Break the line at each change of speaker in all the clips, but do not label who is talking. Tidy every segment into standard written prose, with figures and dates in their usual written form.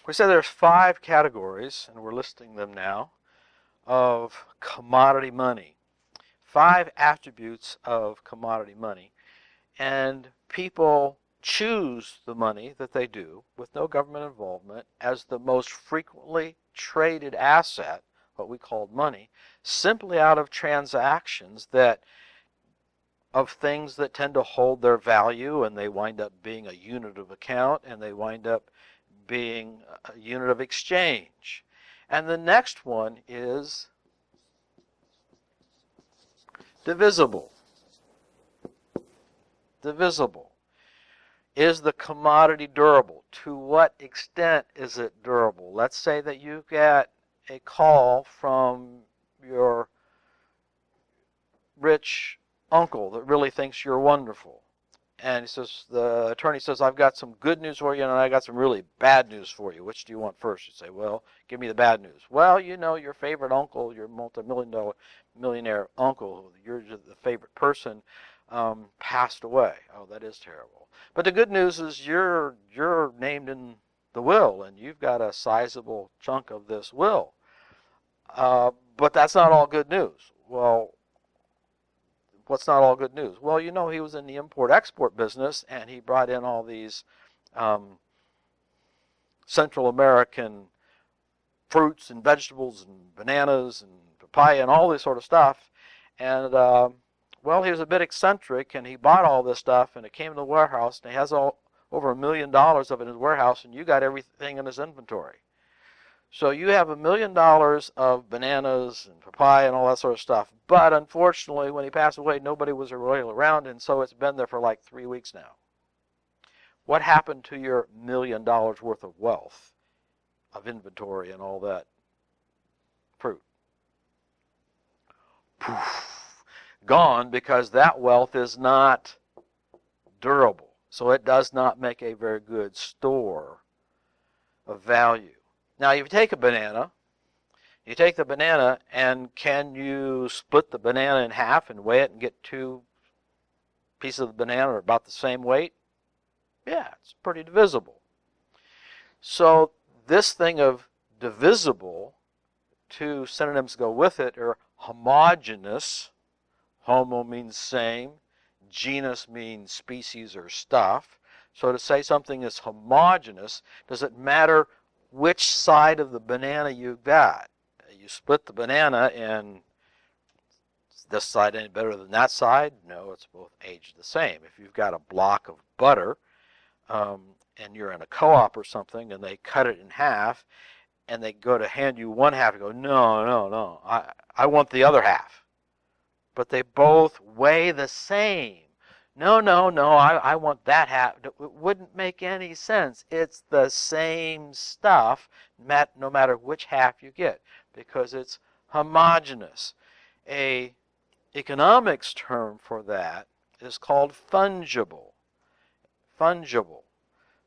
We said there's 5 categories, and we're listing them now, of commodity money. 5 attributes of commodity money. And people choose the money that they do with no government involvement as the most frequently traded asset, what we called money, simply out of transactions that of things that tend to hold their value, and they wind up being a unit of account, and they wind up being a unit of exchange. And the next one is divisible. Divisible. Is the commodity durable? To what extent is it durable? Let's say that you get a call from your rich uncle that really thinks you're wonderful. And he says, the attorney says, I've got some good news for you and I got some really bad news for you. Which do you want first? You say, well, give me the bad news. Well, you know, your favorite uncle, your multi-million-dollar millionaire uncle, you're the favorite person, passed away. Oh, that is terrible. But the good news is you're named in the will and you've got a sizable chunk of this will. But that's not all good news. Well, what's not all good news? Well, you know, he was in the import-export business, and he brought in all these Central American fruits and vegetables and bananas and papaya and all this sort of stuff. And, well, he was a bit eccentric, and he bought all this stuff, and it came to the warehouse, and he has over $1 million of it in his warehouse, and you got everything in his inventory. So you have $1 million of bananas and papaya and all that sort of stuff. But unfortunately, when he passed away, nobody was really around, and so it's been there for like 3 weeks now. What happened to your $1 million worth of wealth, of inventory and all that fruit? Poof. Gone, because that wealth is not durable. So it does not make a very good store of value. Now, you take a banana, you take the banana, and can you split the banana in half and weigh it and get 2 pieces of the banana are about the same weight? Yeah, it's pretty divisible. So this thing of divisible, 2 synonyms go with it, are homogeneous. Homo means same. Genus means species or stuff. So to say something is homogeneous, does it matter which side of the banana you got? You split the banana and is this side any better than that side? No, it's both aged the same. If you've got a block of butter and you're in a co-op or something and they cut it in half and they go to hand you one half, you go, no, I want the other half. But they both weigh the same. No, I want that half. It wouldn't make any sense. It's the same stuff, no matter which half you get, because it's homogeneous. An economics term for that is called fungible. Fungible.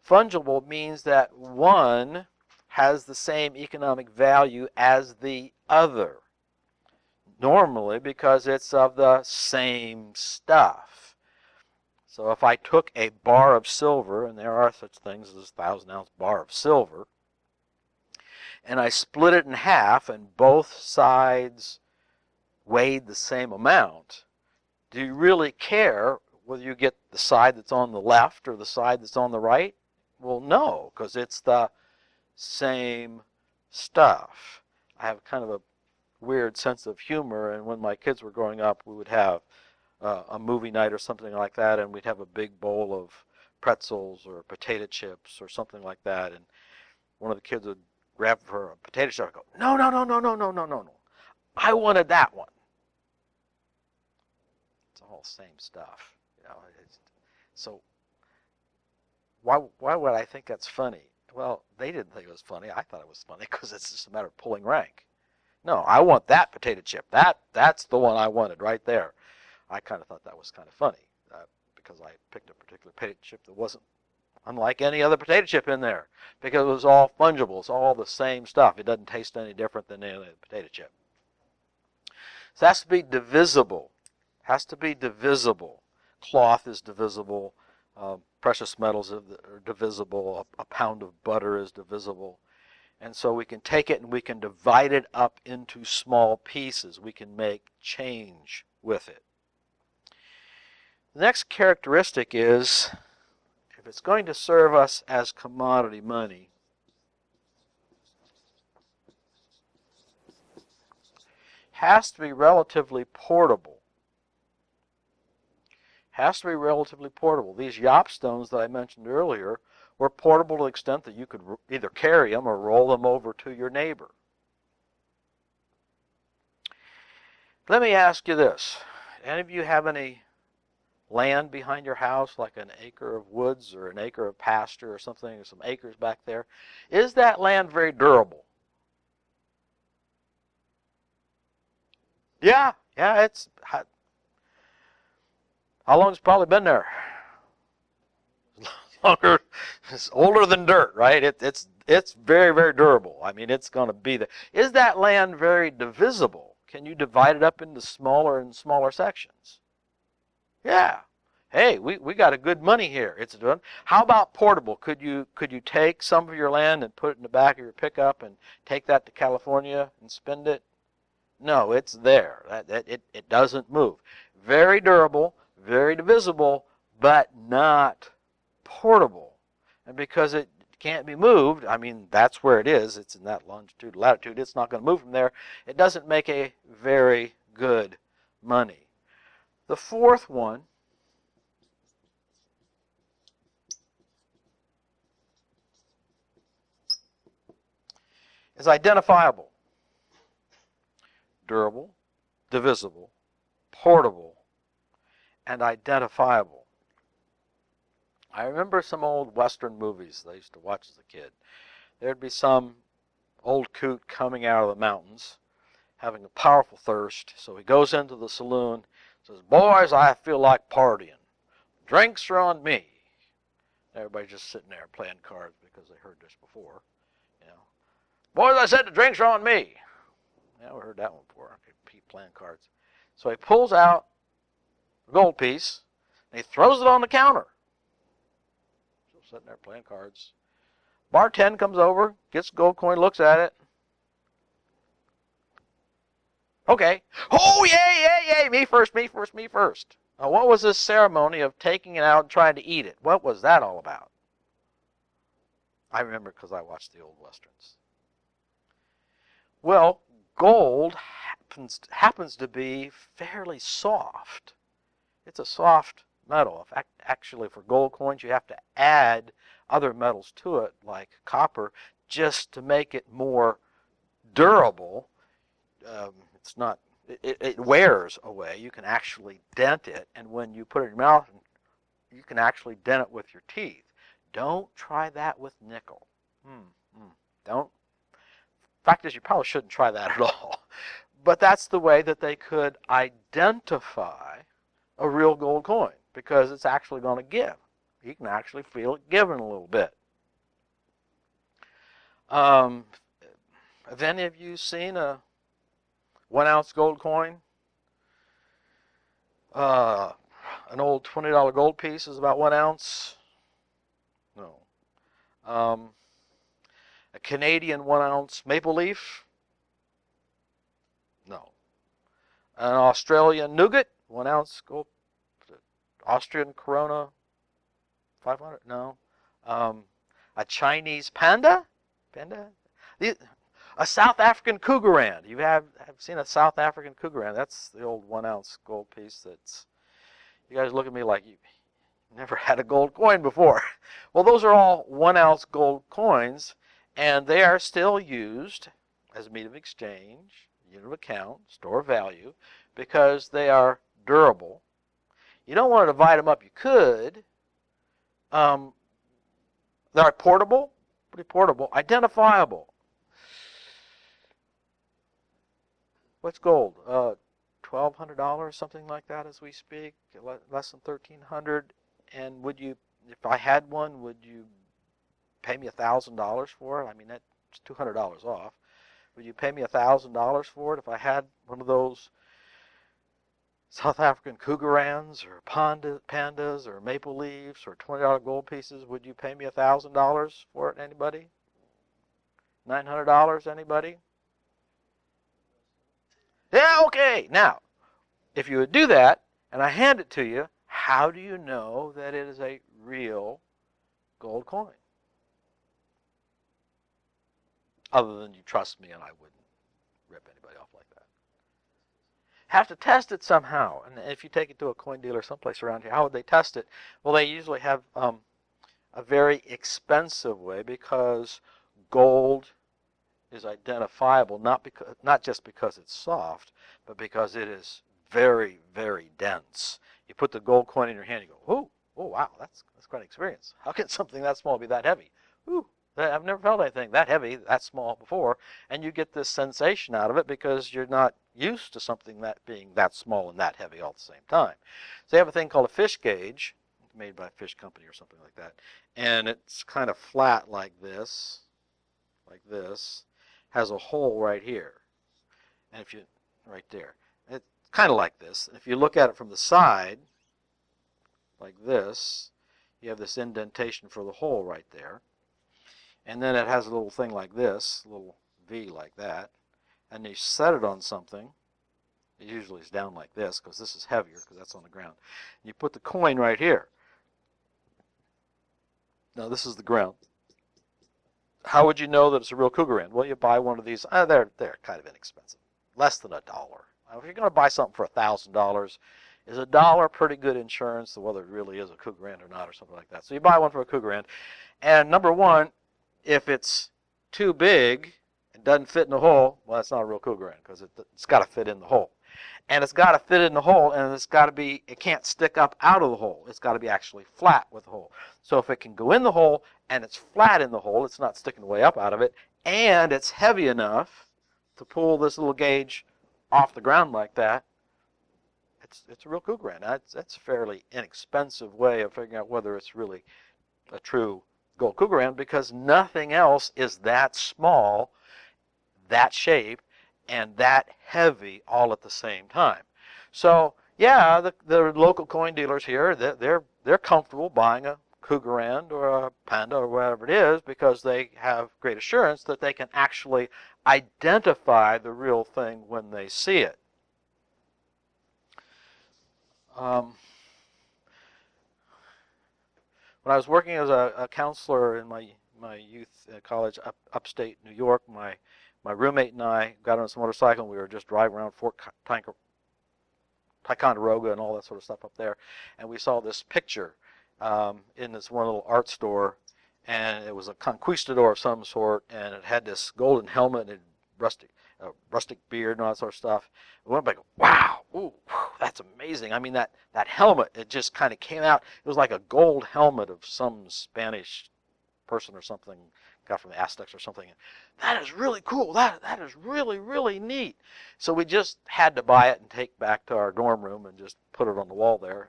Fungible means that one has the same economic value as the other. Normally because it's of the same stuff. So if I took a bar of silver, and there are such things as a 1,000-ounce bar of silver, and I split it in half and both sides weighed the same amount, do you really care whether you get the side that's on the left or the side that's on the right? Well, no, because it's the same stuff. I have kind of a weird sense of humor, and when my kids were growing up, we would have a movie night or something like that, and we'd have a big bowl of pretzels or potato chips or something like that, and one of the kids would grab for a potato chip and go, no, I wanted that one. It's all the same stuff, you know. So why would I think that's funny? Well, they didn't think it was funny. I thought it was funny because it's just a matter of pulling rank. No, I want that potato chip. That's the one I wanted right there. I kind of thought that was kind of funny because I picked a particular potato chip that wasn't unlike any other potato chip in there because it was all fungible. It's all the same stuff. It doesn't taste any different than any other potato chip. So it has to be divisible. Has to be divisible. Cloth is divisible. Precious metals are divisible. A pound of butter is divisible. And so we can take it and we can divide it up into small pieces. We can make change with it. The next characteristic is, if it's going to serve us as commodity money, has to be relatively portable. Has to be relatively portable. These Yop stones that I mentioned earlier were portable to the extent that you could either carry them or roll them over to your neighbor. Let me ask you this. Any of you have any land behind your house, like an acre of woods or an acre of pasture or something, or some acres back there? Is that land very durable? Yeah, it's... How long has it probably been there? Longer, it's older than dirt, right? It's very, very durable. I mean, it's going to be there. Is that land very divisible? Can you divide it up into smaller and smaller sections? Yeah. Hey, we got a good money here. It's done. How about portable? Could you take some of your land and put it in the back of your pickup and take that to California and spend it? No, it's there. It doesn't move. Very durable, very divisible, but not portable. And because it can't be moved, I mean, that's where it is. It's in that longitude, latitude. It's not going to move from there. It doesn't make a very good money. The fourth one is identifiable. Durable, divisible, portable, and identifiable. I remember some old Western movies that I used to watch as a kid. There'd be some old coot coming out of the mountains, having a powerful thirst, so he goes into the saloon, says, "Boys, I feel like partying. Drinks are on me." Everybody's just sitting there playing cards because they heard this before. You know, "Boys, I said the drinks are on me." Yeah, we heard that one before. Keep playing cards. So he pulls out a gold piece, and he throws it on the counter. So sitting there playing cards. Bartend comes over, gets the gold coin, looks at it. Okay. Oh, yay, me first, me first, me first. Now, what was this ceremony of taking it out and trying to eat it? What was that all about? I remember because I watched the old Westerns. Well, gold happens to be fairly soft. It's a soft metal. Actually, for gold coins, you have to add other metals to it, like copper, just to make it more durable. It's not. It wears away. You can actually dent it, and when you put it in your mouth, you can actually dent it with your teeth. Don't try that with nickel. Don't. Fact is, you probably shouldn't try that at all. But that's the way that they could identify a real gold coin, because it's actually going to give. You can actually feel it giving a little bit. Have any of you seen a 1 ounce gold coin? An old $20 gold piece is about 1 ounce. No. A Canadian 1 ounce maple leaf? No. An Australian nougat, 1 ounce gold. Austrian Corona, 500? No. A Chinese panda? A South African Krugerrand. You have seen a South African Krugerrand? That's the old 1 ounce gold piece. That's. You guys look at me like you never had a gold coin before. Well, those are all 1 ounce gold coins, and they are still used as a medium of exchange, unit of account, store of value, because they are durable. You don't want to divide them up. You could. They're portable, pretty portable, identifiable. What's gold? $1,200, something like that, as we speak. Less than $1,300. And would you, if I had one, would you pay me $1,000 for it? I mean, that's $200 off. Would you pay me $1,000 for it if I had one of those South African Krugerrands or pandas or maple leaves or $20 gold pieces? Would you pay me $1,000 for it? Anybody? $900, anybody? Yeah, okay. Now, if you would do that, and I hand it to you, how do you know that it is a real gold coin? Other than you trust me and I wouldn't rip anybody off like that. Have to test it somehow. And if you take it to a coin dealer someplace around here, how would they test it? Well, they usually have a very expensive way, because gold is identifiable not just because it's soft, but because it is very, very dense. You put the gold coin in your hand, you go, oh wow, that's quite an experience. How can something that small be that heavy? Ooh, I've never felt anything that heavy, that small before. And you get this sensation out of it because you're not used to something that being that small and that heavy all at the same time. So they have a thing called a fish gauge, made by a fish company or something like that. And it's kind of flat like this, has a hole right here. And if you, right there, it's kind of like this. And if you look at it from the side, like this, you have this indentation for the hole right there. And then it has a little thing like this, a little V like that. And you set it on something. It usually is down like this, because this is heavier, because that's on the ground. You put the coin right here. Now this is the ground. How would you know that it's a real Krugerrand? Well, you buy one of these. They're kind of inexpensive, less than $1. If you're going to buy something for $1,000, is $1 pretty good insurance to whether it really is a Krugerrand or not, or something like that? So you buy one for a Krugerrand, and number one, if it's too big and doesn't fit in the hole, well, it's not a real Krugerrand, because it's got to fit in the hole. And it's got to fit in the hole, and it's got to be, it can't stick up out of the hole. It's got to be actually flat with the hole. So if it can go in the hole and it's flat in the hole, it's not sticking way up out of it, and it's heavy enough to pull this little gauge off the ground like that, it's a real Krugerrand. That's a fairly inexpensive way of figuring out whether it's really a true gold Krugerrand, because nothing else is that small, that shape, and that heavy all at the same time. So yeah, the local coin dealers here, they're comfortable buying a Krugerrand or a Panda or whatever it is, because they have great assurance that they can actually identify the real thing when they see it. When I was working as a counselor in my youth college upstate New York, my roommate and I got on this motorcycle, and we were just driving around Fort Ticonderoga and all that sort of stuff up there, and we saw this picture in this one little art store, and it was a conquistador of some sort, and it had this golden helmet and rustic beard and all that sort of stuff. We went back, wow, ooh, that's amazing. I mean, that helmet, it just kind of came out. It was like a gold helmet of some Spanish person or something, got from the Aztecs or something. That is really cool. That is really, really neat. So we just had to buy it and take back to our dorm room and just put it on the wall there.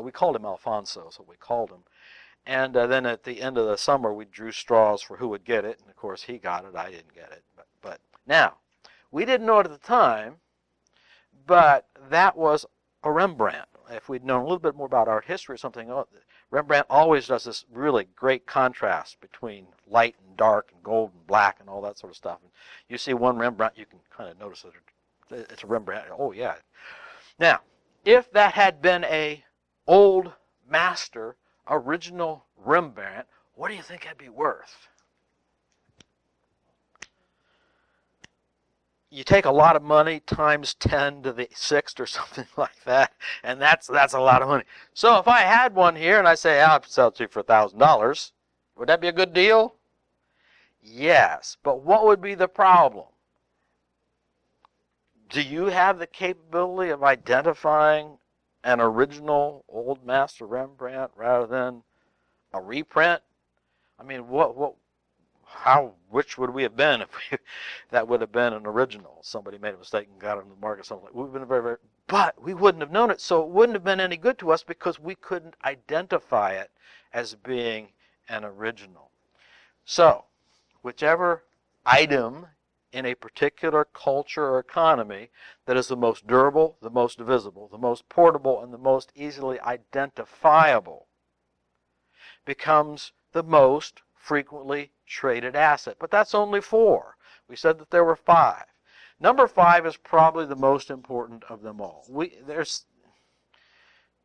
We called him Alfonso, so we called him. And then at the end of the summer, we drew straws for who would get it. And, of course, he got it. I didn't get it. But now, we didn't know it at the time, but that was a Rembrandt. If we'd known a little bit more about art history or something, Rembrandt always does this really great contrast between light and dark and gold and black and all that sort of stuff. And you see one Rembrandt, you can kind of notice that it's a Rembrandt. Oh, yeah. Now, if that had been a old master, original Rembrandt, what do you think that'd be worth? You take a lot of money times 10 to the 6th or something like that, and that's a lot of money. So if I had one here and I say, I'll sell it to you for $1,000, would that be a good deal? Yes, but what would be the problem? Do you have the capability of identifying an original old master Rembrandt rather than a reprint? I mean, which would we have been if that would have been an original? Somebody made a mistake and got it on the market, something like. We've been but we wouldn't have known it, so it wouldn't have been any good to us because we couldn't identify it as being an original. So, whichever item in a particular culture or economy that is the most durable, the most visible, the most portable, and the most easily identifiable becomes the most frequently traded asset. But that's only 4. We said that there were 5. Number 5 is probably the most important of them all. There's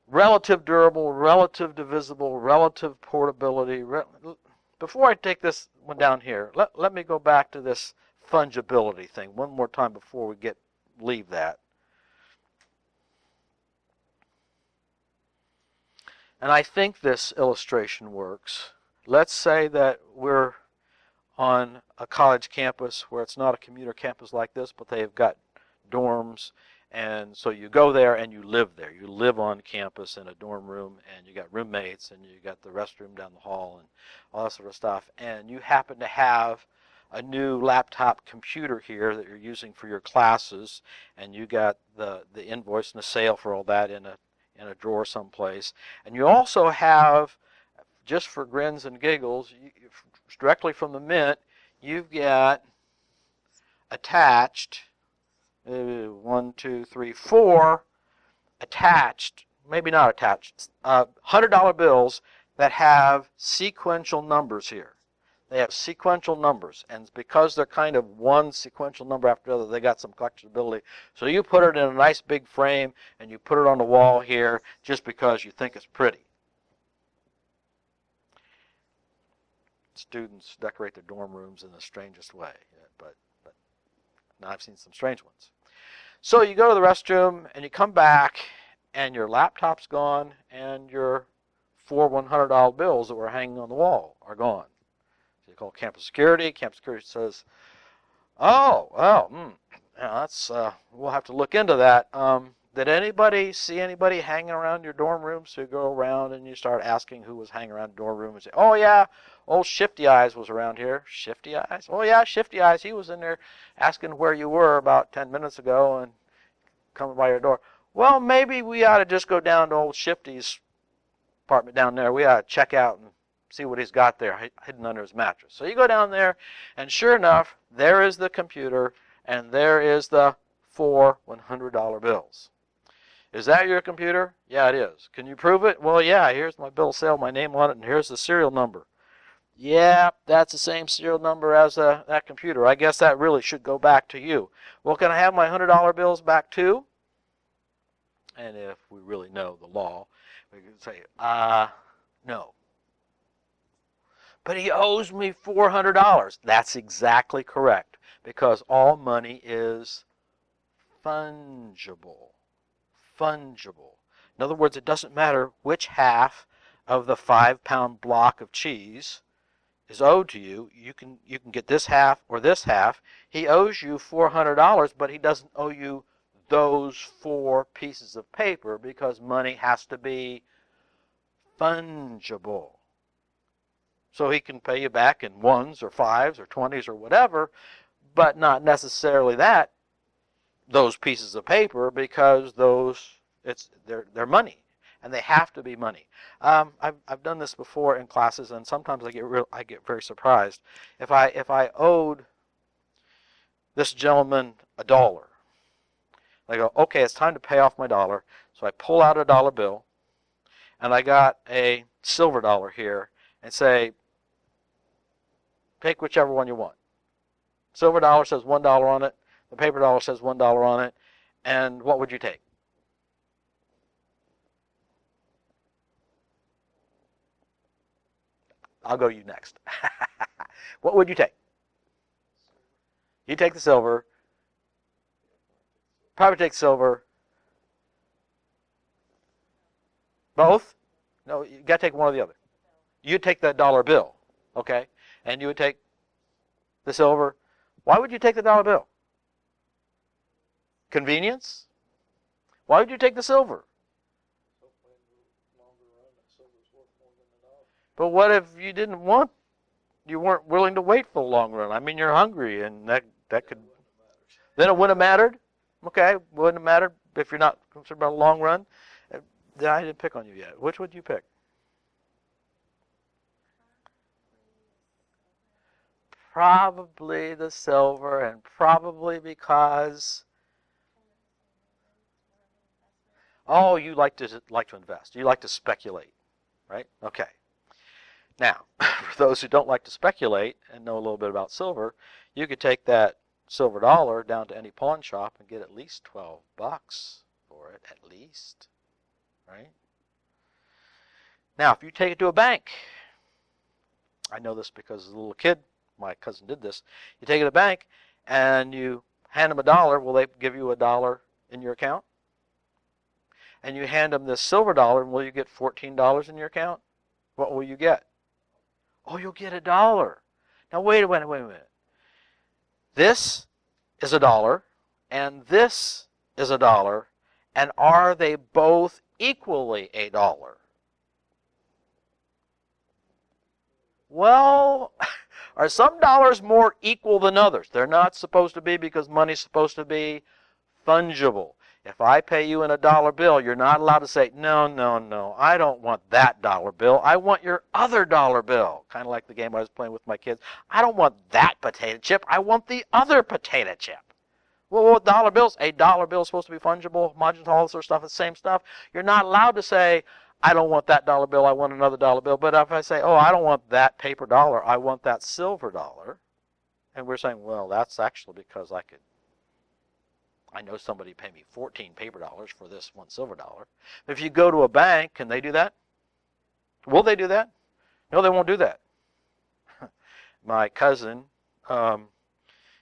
relative durable, relative divisible, relative portability. Before I take this one down here, let me go back to this fungibility thing one more time before we leave that. And I think this illustration works. Let's say that we're on a college campus where it's not a commuter campus like this, but they've got dorms, and so you go there and you live there. You live on campus in a dorm room, and you got roommates, and you got the restroom down the hall, and all that sort of stuff. And you happen to have a new laptop computer here that you're using for your classes, and you got the invoice and the sale for all that in a drawer someplace. And you also have, just for grins and giggles, directly from the Mint, you've got attached 1, 2, 3, 4 attached, maybe not attached, $100 bills that have sequential numbers here. They have sequential numbers, and because they're kind of one sequential number after the other, they got some collectibility. So you put it in a nice big frame, and you put it on the wall here just because you think it's pretty. Students decorate their dorm rooms in the strangest way, but now I've seen some strange ones. So you go to the restroom, and you come back, and your laptop's gone, and your 4 $100 bills that were hanging on the wall are gone. So you call campus security. Campus security says, "Oh, well, that's we'll have to look into that. Did anybody see anybody hanging around your dorm room?" So you go around and you start asking who was hanging around the dorm room, and say, "Oh yeah, old Shifty Eyes was around here." Shifty Eyes? "Oh yeah, Shifty Eyes. He was in there asking where you were about 10 minutes ago and coming by your door." "Well, maybe we ought to just go down to old Shifty's apartment down there. We ought to check out and see what he's got there hidden under his mattress." So you go down there, and sure enough, there is the computer, and there is the 4 $100 bills. Is that your computer? Yeah, it is. Can you prove it? Well, yeah, here's my bill of sale, my name on it, and here's the serial number. Yeah, that's the same serial number as that computer. I guess that really should go back to you. Well, can I have my $100 bills back too? And if we really know the law, we can say, no. "But he owes me $400. That's exactly correct, because all money is fungible. Fungible. In other words, it doesn't matter which half of the 5-pound block of cheese is owed to you. You can get this half or this half. He owes you $400, but he doesn't owe you those 4 pieces of paper, because money has to be fungible. So he can pay you back in 1s or 5s or 20s or whatever, but not necessarily those pieces of paper, because they're money, and they have to be money. I've done this before in classes, and sometimes I get very surprised. If I owed this gentleman $1, I go, okay, it's time to pay off my $1. So I pull out a $1 bill, and I got a silver dollar here, and say, take whichever one you want. Silver dollar says $1 on it. The paper dollar says $1 on it. And what would you take? I'll go you next. What would you take? You take the silver. Probably take silver. Both? No, you got to take one or the other. You'd take that $1 bill, okay? And you would take the silver. Why would you take the $1 bill? Convenience? Why would you take the silver? But what if you weren't willing to wait for the long run? I mean, you're hungry, and that could, then it wouldn't have mattered. Okay, wouldn't have mattered if you're not concerned about a long run. I didn't pick on you yet. Which would you pick? Probably the silver, and probably because, oh, you like to invest. You like to speculate, right? Okay. Now, for those who don't like to speculate and know a little bit about silver, you could take that silver dollar down to any pawn shop and get at least 12 bucks for it, at least, right? Now, if you take it to a bank, I know this because as a little kid, my cousin did this. You take it to a bank and you hand them a dollar. Will they give you a dollar in your account? And you hand them this silver dollar, and will you get $14 in your account? What will you get? Oh, you'll get a dollar. Now, wait a minute. This is a dollar, and this is a dollar, and are they both equally a dollar? Well, are some dollars more equal than others? They're not supposed to be, because money's supposed to be fungible. If I pay you in a dollar bill, you're not allowed to say, no, I don't want that dollar bill. I want your other dollar bill. Kind of like the game I was playing with my kids. I don't want that potato chip. I want the other potato chip. Well, with dollar bills, a dollar bill is supposed to be fungible, homogeneous, all this sort of stuff, the same stuff. You're not allowed to say, I don't want that dollar bill, I want another dollar bill. But if I say, oh, I don't want that paper dollar, I want that silver dollar, and we're saying, well, that's actually because I know somebody paid me 14 paper dollars for this one silver dollar. If you go to a bank, can they do that? Will they do that? No, they won't do that. My cousin,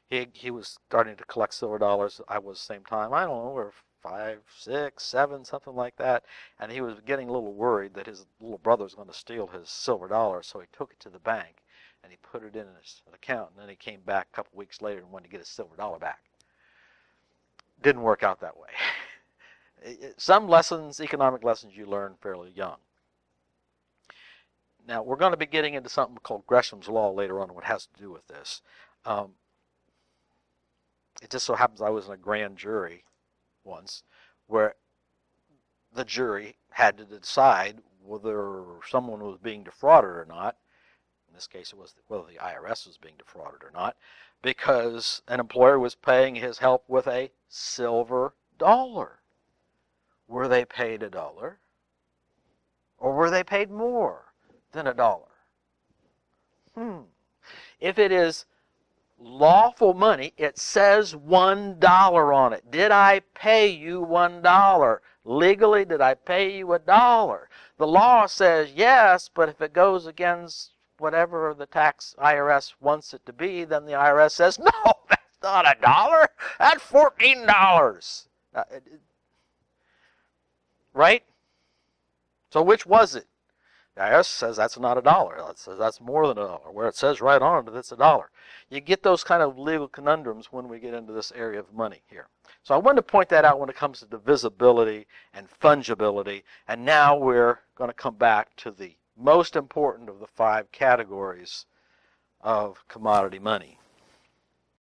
he was starting to collect silver dollars. I was the same time. I don't know, we were 5, 6, 7, something like that. And he was getting a little worried that his little brother was going to steal his silver dollar. So he took it to the bank and he put it in his account. And then he came back a couple weeks later and wanted to get his silver dollar back. Didn't work out that way. Some lessons, economic lessons, you learn fairly young. Now, we're going to be getting into something called Gresham's Law later on, what has to do with this. It just so happens I was in a grand jury once where the jury had to decide whether someone was being defrauded or not. In this case, it was whether the IRS was being defrauded or not, because an employer was paying his help with a silver dollar. Were they paid a dollar? Or were they paid more than a dollar? If it is lawful money, it says $1 on it. Did I pay you $1? Legally, did I pay you $1? The law says yes, but if it goes against whatever the tax IRS wants it to be, then the IRS says, no, that's not $1. That's $14. Right? So which was it? The IRS says that's not $1. It says that's more than $1. Where it says right on it, it's $1. You get those kind of legal conundrums when we get into this area of money here. So I wanted to point that out when it comes to divisibility and fungibility. And now we're going to come back to the most important of the 5 categories of commodity money.